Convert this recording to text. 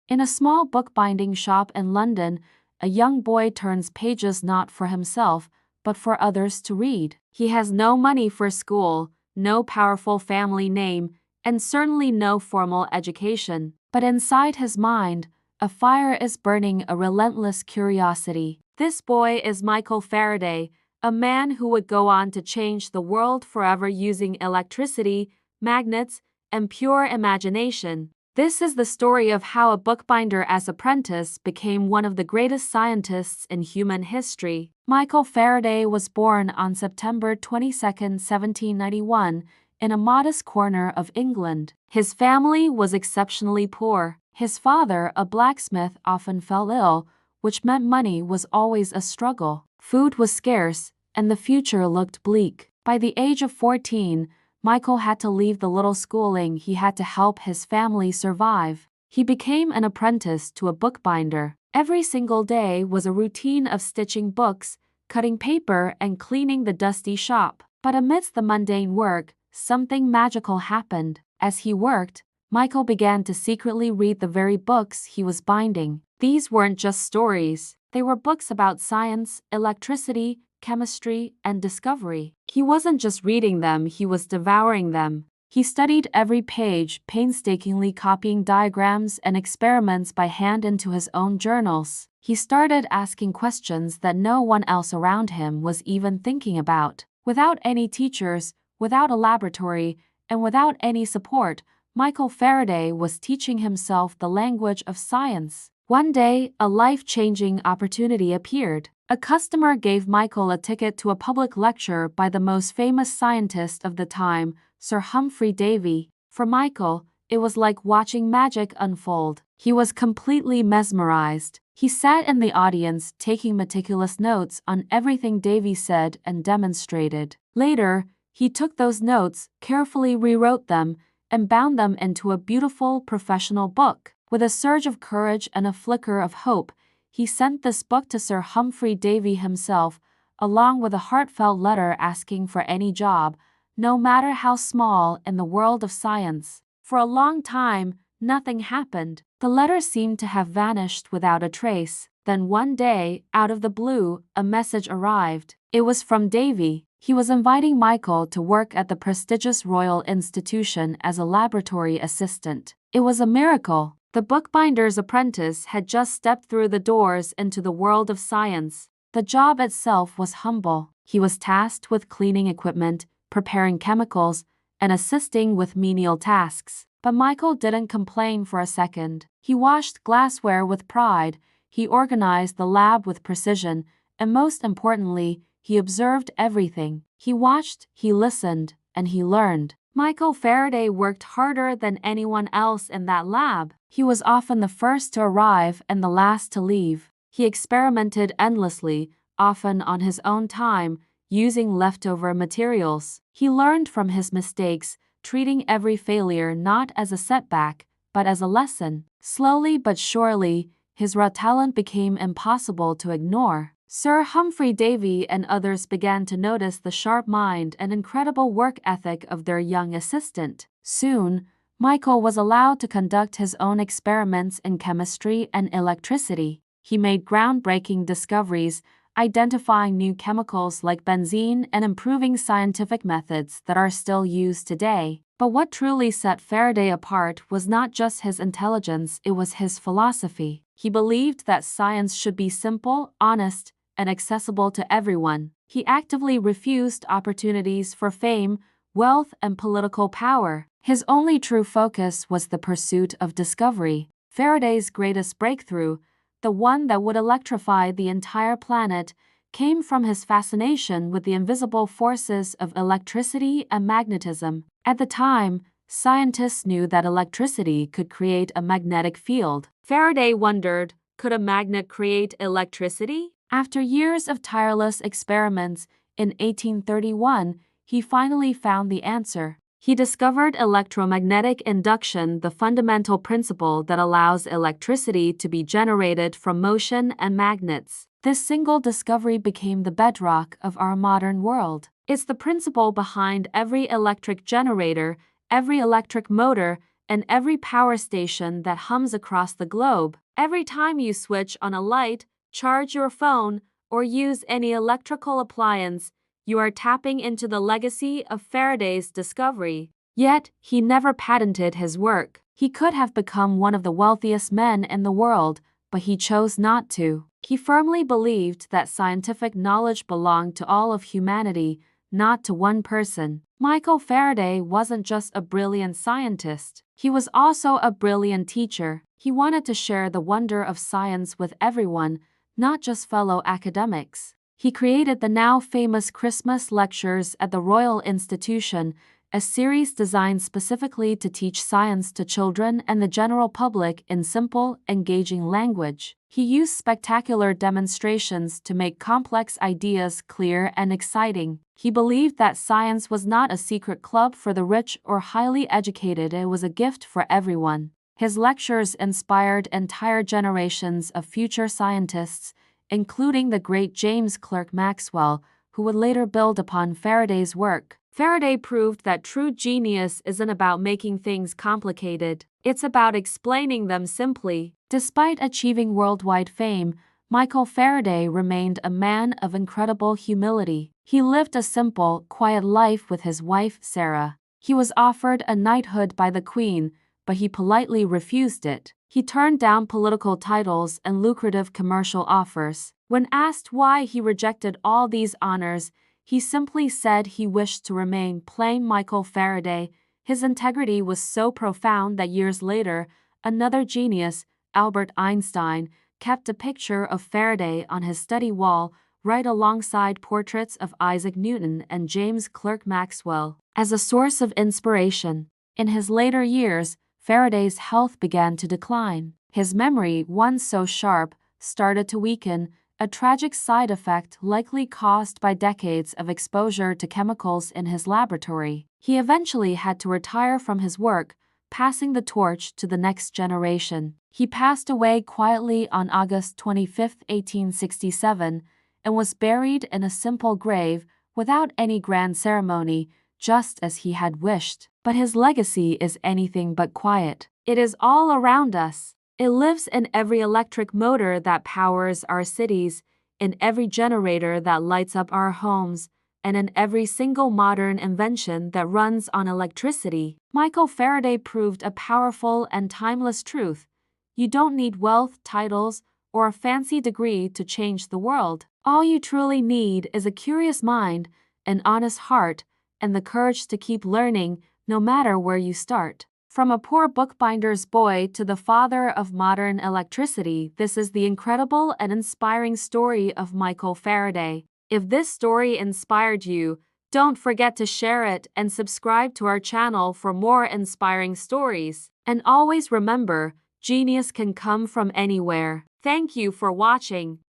In a small bookbinding shop in London, a young boy turns pages not for himself, but for others to read. He has no money for school, no powerful family name, and certainly no formal education. But inside his mind, a fire is burning, a relentless curiosity. This boy is Michael Faraday, a man who would go on to change the world forever using electricity, magnets, and pure imagination. This is the story of how a bookbinder's apprentice became one of the greatest scientists in human history. Michael Faraday was born on September 22, 1791, in a modest corner of England. His family was exceptionally poor. His father, a blacksmith, often fell ill, which meant money was always a struggle. Food was scarce, and the future looked bleak. By the age of 14, Michael had to leave the little schooling he had to help his family survive. He became an apprentice to a bookbinder. Every single day was a routine of stitching books, cutting paper, and cleaning the dusty shop. But amidst the mundane work, something magical happened. As he worked, Michael began to secretly read the very books he was binding. These weren't just stories. They were books about science, electricity, chemistry, and discovery. He wasn't just reading them, he was devouring them. He studied every page, painstakingly copying diagrams and experiments by hand into his own journals. He started asking questions that no one else around him was even thinking about. Without any teachers, without a laboratory, and without any support, Michael Faraday was teaching himself the language of science. One day, a life-changing opportunity appeared. A customer gave Michael a ticket to a public lecture by the most famous scientist of the time, Sir Humphrey Davy. For Michael, it was like watching magic unfold. He was completely mesmerized. He sat in the audience taking meticulous notes on everything Davy said and demonstrated. Later, he took those notes, carefully rewrote them, and bound them into a beautiful professional book. With a surge of courage and a flicker of hope, he sent this book to Sir Humphrey Davy himself, along with a heartfelt letter asking for any job, no matter how small, in the world of science. For a long time, nothing happened. The letter seemed to have vanished without a trace. Then one day, out of the blue, a message arrived. It was from Davy. He was inviting Michael to work at the prestigious Royal Institution as a laboratory assistant. It was a miracle. The bookbinder's apprentice had just stepped through the doors into the world of science. The job itself was humble. He was tasked with cleaning equipment, preparing chemicals, and assisting with menial tasks. But Michael didn't complain for a second. He washed glassware with pride, he organized the lab with precision, and most importantly, he observed everything. He watched, he listened, and he learned. Michael Faraday worked harder than anyone else in that lab. He was often the first to arrive and the last to leave. He experimented endlessly, often on his own time, using leftover materials. He learned from his mistakes, treating every failure not as a setback, but as a lesson. Slowly but surely, his raw talent became impossible to ignore. Sir Humphrey Davy and others began to notice the sharp mind and incredible work ethic of their young assistant. Soon, Michael was allowed to conduct his own experiments in chemistry and electricity. He made groundbreaking discoveries, identifying new chemicals like benzene and improving scientific methods that are still used today. But what truly set Faraday apart was not just his intelligence, it was his philosophy. He believed that science should be simple, honest, and accessible to everyone. He actively refused opportunities for fame, wealth, and political power. His only true focus was the pursuit of discovery. Faraday's greatest breakthrough, the one that would electrify the entire planet, came from his fascination with the invisible forces of electricity and magnetism. At the time, scientists knew that electricity could create a magnetic field. Faraday wondered, could a magnet create electricity? After years of tireless experiments, in 1831, he finally found the answer. He discovered electromagnetic induction, the fundamental principle that allows electricity to be generated from motion and magnets. This single discovery became the bedrock of our modern world. It's the principle behind every electric generator, every electric motor, and every power station that hums across the globe. Every time you switch on a light, charge your phone, or use any electrical appliance, you are tapping into the legacy of Faraday's discovery. Yet, he never patented his work. He could have become one of the wealthiest men in the world, but he chose not to. He firmly believed that scientific knowledge belonged to all of humanity, not to one person. Michael Faraday wasn't just a brilliant scientist. He was also a brilliant teacher. He wanted to share the wonder of science with everyone, not just fellow academics. He created the now famous Christmas lectures at the Royal Institution, a series designed specifically to teach science to children and the general public in simple, engaging language. He used spectacular demonstrations to make complex ideas clear and exciting. He believed that science was not a secret club for the rich or highly educated, it was a gift for everyone. His lectures inspired entire generations of future scientists, including the great James Clerk Maxwell, who would later build upon Faraday's work. Faraday proved that true genius isn't about making things complicated, it's about explaining them simply. Despite achieving worldwide fame, Michael Faraday remained a man of incredible humility. He lived a simple, quiet life with his wife, Sarah. He was offered a knighthood by the Queen, but he politely refused it. He turned down political titles and lucrative commercial offers. When asked why he rejected all these honors, he simply said he wished to remain plain Michael Faraday. His integrity was so profound that years later, another genius, Albert Einstein, kept a picture of Faraday on his study wall, right alongside portraits of Isaac Newton and James Clerk Maxwell, as a source of inspiration. In his later years, Faraday's health began to decline. His memory, once so sharp, started to weaken, a tragic side effect likely caused by decades of exposure to chemicals in his laboratory. He eventually had to retire from his work, passing the torch to the next generation. He passed away quietly on August 25, 1867, and was buried in a simple grave without any grand ceremony, just as he had wished. But his legacy is anything but quiet. It is all around us. It lives in every electric motor that powers our cities, in every generator that lights up our homes, and in every single modern invention that runs on electricity. Michael Faraday proved a powerful and timeless truth. You don't need wealth, titles, or a fancy degree to change the world. All you truly need is a curious mind, an honest heart, and the courage to keep learning, no matter where you start. From a poor bookbinder's boy to the father of modern electricity, this is the incredible and inspiring story of Michael Faraday. If this story inspired you, don't forget to share it and subscribe to our channel for more inspiring stories. And always remember, genius can come from anywhere. Thank you for watching.